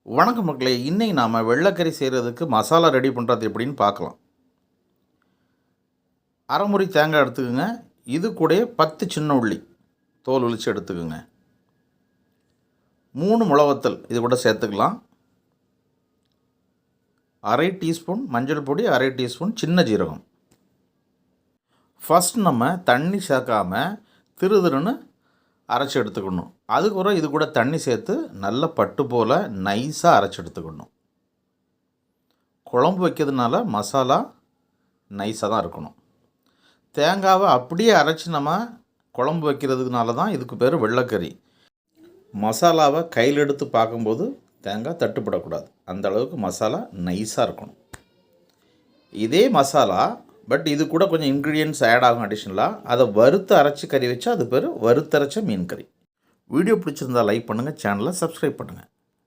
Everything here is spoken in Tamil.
வணக்கம் மக்களே, இன்னைக்கு நாம் வெள்ளைக்கறி செய்கிறதுக்கு மசாலா ரெடி பண்ணுறது எப்படின்னு பார்க்கலாம். அரை முறி தேங்காய் எடுத்துக்கோங்க. இது கூட 10 சின்ன உள்ளி தோல் உளிச்சு எடுத்துக்கோங்க. 3 மிளகுத்தல் இது கூட சேர்த்துக்கலாம். அரை டீஸ்பூன் மஞ்சள் பொடி, அரை டீஸ்பூன் சின்ன ஜீரகம். ஃபஸ்ட் நம்ம தண்ணி சேர்க்காமல் திருன்னு அரைச்சி எடுத்துக்கணும். அதுக்கப்புறம் இது கூட தண்ணி சேர்த்து நல்ல பட்டு போல் நைஸாக அரைச்சி எடுத்துக்கணும். குழம்பு வைக்கிறதுனால மசாலா நைஸாக தான் இருக்கணும். தேங்காவை அப்படியே அரைச்சி நம்ம குழம்பு வைக்கிறதுனால தான் இதுக்கு பேர் வெள்ளைக்கறி. மசாலாவை கையில் எடுத்து பார்க்கும்போது தேங்காய் தட்டுப்படக்கூடாது. அந்த அளவுக்கு மசாலா நைஸாக இருக்கணும். இதே மசாலா பட் இது கூட கொஞ்சம் இன்க்ரீடியன்ட்ஸ் ஆட் ஆகும் அடிஷ்னலாக. அதை வறுத்து அரைச்சி கறி வச்சா அது பேர் வறுத்தரைச்ச மீன் கறி. வீடியோ பிடிச்சிருந்தால் லைக் பண்ணுங்கள், சேனலை சப்ஸ்கிரைப் பண்ணுங்கள்.